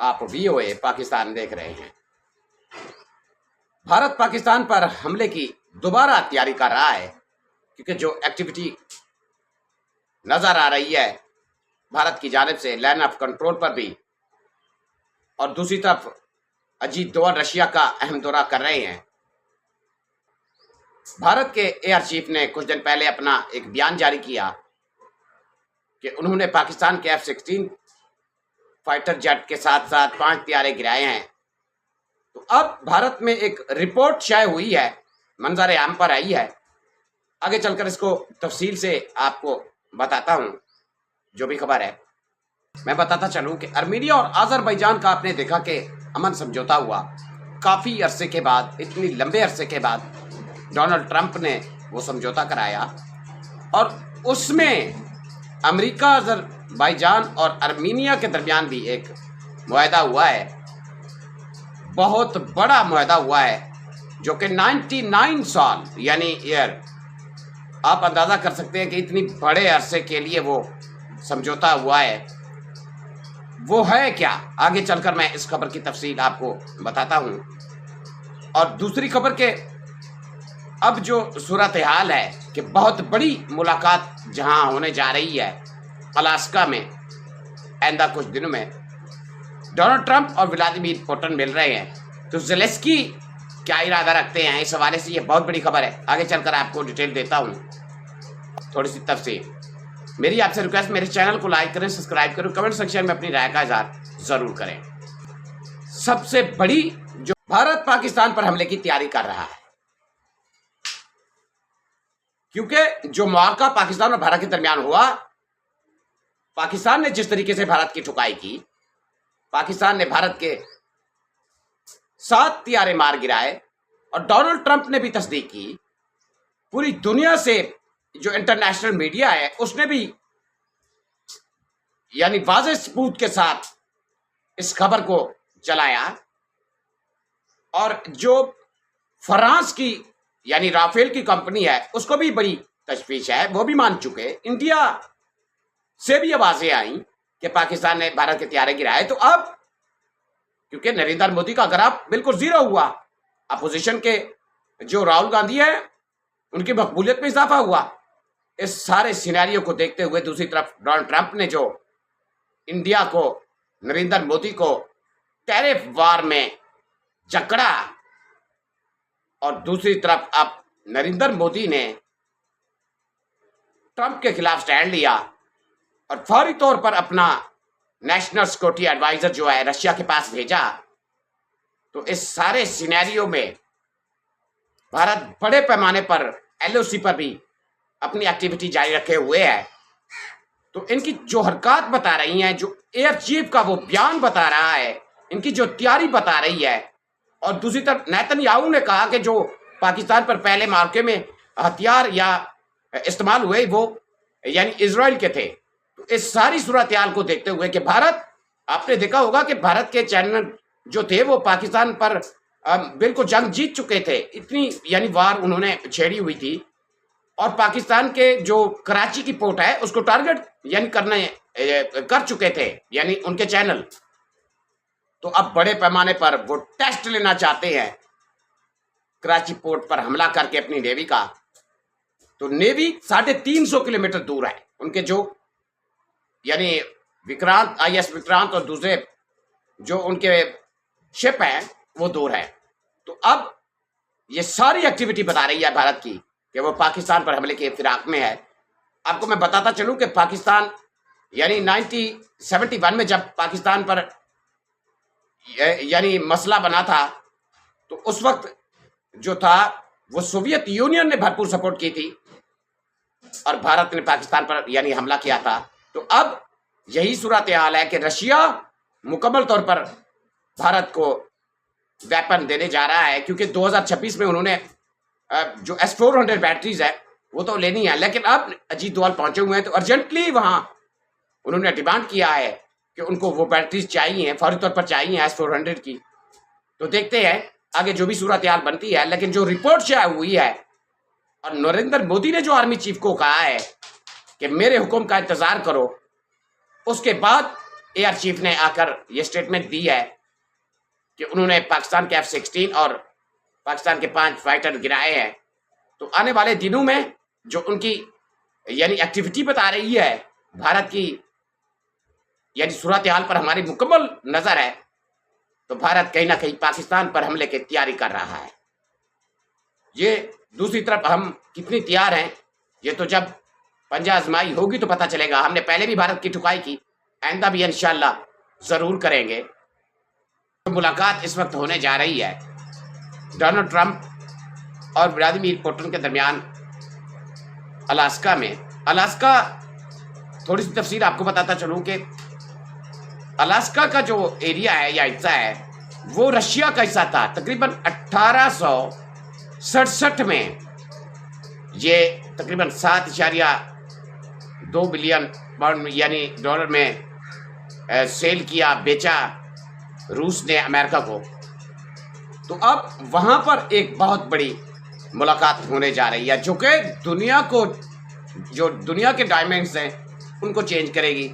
आप वीओए पाकिस्तान देख रहे हैं। भारत पाकिस्तान पर हमले की दोबारा तैयारी कर रहा है, क्योंकि जो एक्टिविटी नजर आ रही है भारत की जानिब से लाइन ऑफ कंट्रोल पर भी, और दूसरी तरफ अजीत डोवाल रशिया का अहम दौरा कर रहे हैं। भारत के एयर चीफ ने कुछ दिन पहले अपना एक बयान जारी किया कि उन्होंने पाकिस्तान के F-16 फाइटर जेट के साथ साथ 5 तैयारे गिराए हैं। तो अब भारत में एक रिपोर्ट शाये हुई है, मंजर आम पर आई है। आगे चलकर इसको तफसील से आपको बताता हूं। जो भी खबर है मैं बताता चलूं कि आर्मीनिया और अजरबैजान का आपने देखा कि अमन समझौता हुआ काफ़ी अरसे के बाद, इतनी लंबे अरसे के बाद डोनाल्ड ट्रंप ने वो समझौता कराया, और उसमें अमेरिका, अजरबैजान और आर्मीनिया के दरमियान भी एक मुआहदा हुआ है, बहुत बड़ा मुआहदा हुआ है, जो कि 99 साल यानी ईयर, आप अंदाज़ा कर सकते हैं कि इतनी बड़े अरसे के लिए वो समझौता हुआ है। वो है क्या, आगे चलकर मैं इस खबर की तफसील आपको बताता हूँ। और दूसरी खबर के अब जो सूरत हाल है कि बहुत बड़ी मुलाकात जहाँ होने जा रही है अलास्का में आइंदा कुछ दिनों में, डोनाल्ड ट्रंप और व्लादिमीर पुतिन मिल रहे हैं। तो ज़ेलेंस्की क्या इरादा रखते हैं, इस हवाले से ये बहुत बड़ी खबर है। आगे चलकर आपको डिटेल देता हूँ, थोड़ी सी तफसील। मेरी आपसे रिक्वेस्ट, मेरे चैनल को लाइक करें, सब्सक्राइब करें, कमेंट सेक्शन में अपनी राय का इजहार जरूर करें। सबसे बड़ी जो भारत पाकिस्तान पर हमले की तैयारी कर रहा है, क्योंकि जो मुआरका पाकिस्तान और भारत के दरमियान हुआ, पाकिस्तान ने जिस तरीके से भारत की ठुकाई की, पाकिस्तान ने भारत के 7 तैयारे मार गिराए, और डोनाल्ड ट्रंप ने भी तस्दीक की। पूरी दुनिया से जो इंटरनेशनल मीडिया है उसने भी यानी वाज़ेह सबूत के साथ इस खबर को चलाया, और जो फ्रांस की यानी राफेल की कंपनी है उसको भी बड़ी तशवीश है, वो भी मान चुके। इंडिया से भी आवाजें आई कि पाकिस्तान ने भारत के तैयारे गिराए। तो अब क्योंकि नरेंद्र मोदी का ग्राफ बिल्कुल जीरो हुआ, अपोजिशन के जो राहुल गांधी है उनकी मकबूलियत में इजाफा हुआ। इस सारे सिनेरियो को देखते हुए दूसरी तरफ डोनाल्ड ट्रंप ने जो इंडिया को, नरेंद्र मोदी को टैरिफ वार में जकड़ा, और दूसरी तरफ अब नरेंद्र मोदी ने ट्रंप के खिलाफ स्टैंड लिया और फौरी तौर पर अपना नेशनल सिक्योरिटी एडवाइजर जो है रशिया के पास भेजा। तो इस सारे सिनेरियो में भारत बड़े पैमाने पर एलओसी पर भी अपनी एक्टिविटी जारी रखे हुए है। तो इनकी जो हरकत बता रही हैं, जो एयर चीफ का वो बयान बता रहा है, इनकी जो तैयारी बता रही है, और दूसरी तरफ नेतन्याहू ने कहा कि जो पाकिस्तान पर पहले मार्के में हथियार या इस्तेमाल हुए वो यानी इजराइल के थे। तो इस सारी सूरत हाल को देखते हुए कि भारत, आपने देखा होगा कि भारत के चैनल जो थे वो पाकिस्तान पर बिल्कुल जंग जीत चुके थे, इतनी यानी वार उन्होंने छेड़ी हुई थी, और पाकिस्तान के जो कराची की पोर्ट है उसको टारगेट यानी कर चुके थे यानी उनके चैनल। तो अब बड़े पैमाने पर वो टेस्ट लेना चाहते हैं कराची पोर्ट पर हमला करके अपनी नेवी का। तो नेवी 350 किलोमीटर दूर है उनके, जो यानी विक्रांत, IS विक्रांत, और दूसरे जो उनके शिप हैं वो दूर है। तो अब ये सारी एक्टिविटी बता रही है भारत की कि वो पाकिस्तान पर हमले के फिराक में है। आपको मैं बताता चलूं कि पाकिस्तान यानी 1971 में जब पाकिस्तान पर यानी मसला बना था, तो उस वक्त जो था वो सोवियत यूनियन ने भरपूर सपोर्ट की थी और भारत ने पाकिस्तान पर यानी हमला किया था। तो अब यही सूरत हाल है कि रशिया मुकम्मल तौर पर भारत को वेपन देने जा रहा है, क्योंकि 2026 में उन्होंने जो S-400 बैटरीज है वो तो लेनी है, लेकिन अब अजीत डोवाल पहुंचे हुए हैं तो अर्जेंटली वहां उन्होंने डिमांड किया है कि उनको वो बैटरीज चाहिए, फौरी तौर पर चाहिए S-400 की। तो देखते हैं आगे जो भी सूरत हाल बनती है। लेकिन जो रिपोर्ट शायद हुई है, और नरेंद्र मोदी ने जो आर्मी चीफ को कहा है कि मेरे हुक्म का इंतजार करो, उसके बाद एयर चीफ ने आकर ये स्टेटमेंट दी है कि उन्होंने पाकिस्तान के F-16 और पाकिस्तान के 5 फाइटर गिराए हैं। तो आने वाले दिनों में जो उनकी यानी एक्टिविटी बता रही है, भारत की यानी सूरत हाल पर हमारी मुकम्मल नजर है, तो भारत कहीं ना कहीं पाकिस्तान पर हमले की तैयारी कर रहा है। ये दूसरी तरफ हम कितनी तैयार हैं, ये तो जब पंजा आजमाई होगी तो पता चलेगा। हमने पहले भी भारत की ठुकाई की, आइंदा भी इंशाल्लाह जरूर करेंगे। तो मुलाकात इस वक्त होने जा रही है डोनाल्ड ट्रंप और व्लादिमीर पुतिन के दरमियान अलास्का में। अलास्का, थोड़ी सी तफसील आपको बताता चलूं कि अलास्का का जो एरिया है या हिस्सा है वो रशिया का हिस्सा था। तकरीबन 1867 में ये तकरीबन 7.2 बिलियन पाउंड यानी डॉलर में सेल किया, बेचा रूस ने अमेरिका को। तो अब वहां पर एक बहुत बड़ी मुलाकात होने जा रही है जो कि दुनिया को, जो दुनिया के डायमेंड्स हैं उनको चेंज करेगी।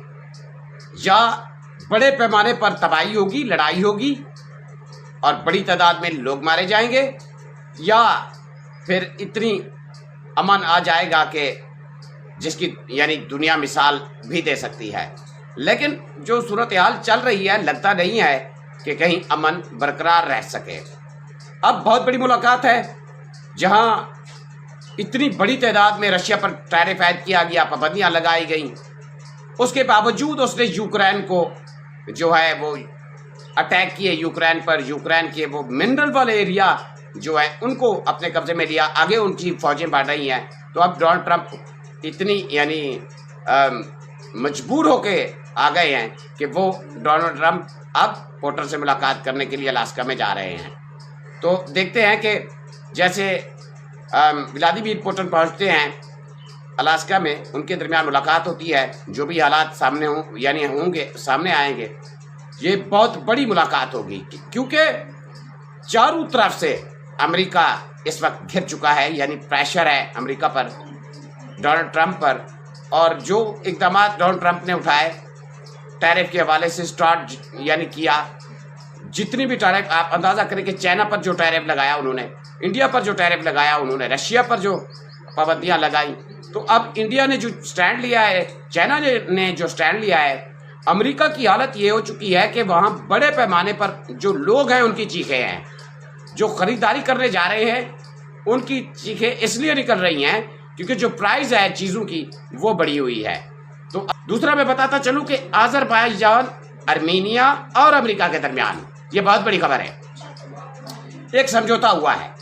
या बड़े पैमाने पर तबाही होगी, लड़ाई होगी और बड़ी तादाद में लोग मारे जाएंगे, या फिर इतनी अमन आ जाएगा कि जिसकी यानी दुनिया मिसाल भी दे सकती है। लेकिन जो सूरत हाल चल रही है, लगता नहीं है कि कहीं अमन बरकरार रह सके। अब बहुत बड़ी मुलाकात है जहां इतनी बड़ी तादाद में रशिया पर टैरिफ ऐड किया गया, पाबंदियां लगाई गई, उसके बावजूद उसने यूक्रेन को जो है वो अटैक किए, यूक्रेन पर, यूक्रेन के वो मिनरल वाले एरिया जो है उनको अपने कब्जे में लिया, आगे उनकी फौजें बढ़ रही हैं। तो अब डोनाल्ड ट्रंप इतनी यानी मजबूर होके आ गए हैं कि वो डोनाल्ड ट्रंप अब पुतिन से मुलाकात करने के लिए अलास्का में जा रहे हैं। तो देखते हैं कि जैसे व्लादिमीर पुतिन पहुंचते हैं अलास्का में, उनके दरमियान मुलाकात होती है, जो भी हालात सामने हों यानी होंगे, सामने आएंगे, ये बहुत बड़ी मुलाकात होगी क्योंकि चारों तरफ से अमेरिका इस वक्त घिर चुका है, यानी प्रेशर है अमेरिका पर, डोनाल्ड ट्रंप पर। और जो इकदाम डोनाल्ड ट्रंप ने उठाए टैरिफ के हवाले से स्टार्ट यानी किया, जितनी भी टैरिफ, आप अंदाज़ा करें कि चाइना पर जो टैरिफ लगाया उन्होंने, इंडिया पर जो टैरिफ लगाया उन्होंने, रशिया पर जो पाबंदियां लगाई, तो अब इंडिया ने जो स्टैंड लिया है, चाइना ने जो स्टैंड लिया है, अमेरिका की हालत ये हो चुकी है कि वहाँ बड़े पैमाने पर जो लोग हैं उनकी चीखें हैं, जो ख़रीदारी करने जा रहे हैं उनकी चीखें इसलिए निकल रही हैं क्योंकि जो प्राइस है चीज़ों की वो बढ़ी हुई है। तो दूसरा मैं बताता चलूँ कि अज़रबैजान, आर्मेनिया और अमेरिका के दरमियान ये बहुत बड़ी खबर है, एक समझौता हुआ है।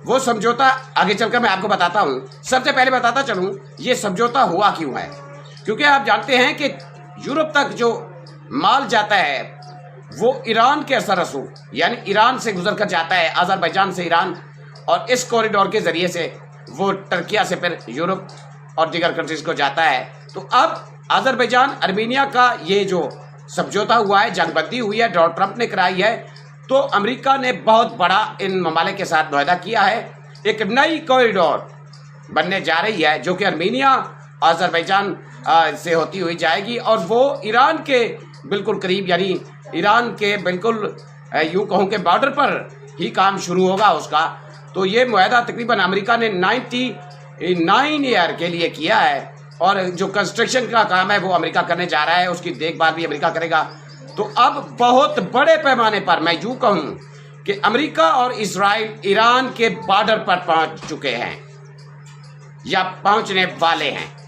वो समझौता आगे चलकर मैं आपको बताता हूँ। सबसे पहले बताता चलूँ ये समझौता हुआ क्यों है, क्योंकि आप जानते हैं कि यूरोप तक जो माल जाता है वो ईरान के असर रसूख यानी ईरान से गुजर कर जाता है, अज़रबैजान से ईरान, और इस कॉरिडोर के ज़रिए से वो टर्किया से फिर यूरोप और दीगर कंट्रीज़ को जाता है। तो अब अज़रबैजान आर्मेनिया का ये जो समझौता हुआ है, जंगबंदी हुई है, डोनाल्ड ट्रंप ने कराई है, तो अमेरिका ने बहुत बड़ा इन ममालिक के साथ मुआहदा किया है। एक नई कॉरिडोर बनने जा रही है जो कि आर्मेनिया अज़रबैजान से होती हुई जाएगी और वो ईरान के बिल्कुल करीब यानी ईरान के बिल्कुल यूँ कहूँ के बॉर्डर पर ही काम शुरू होगा उसका। तो ये मुआहदा तकरीबन अमेरिका ने 99 ईयर के लिए किया है और जो कंस्ट्रक्शन का काम है वो अमेरिका करने जा रहा है, उसकी देखभाल भी अमेरिका करेगा। तो अब बहुत बड़े पैमाने पर मैं यूँ कहूँ कि अमेरिका और इजराइल ईरान के बॉर्डर पर पहुँच चुके हैं या पहुँचने वाले हैं।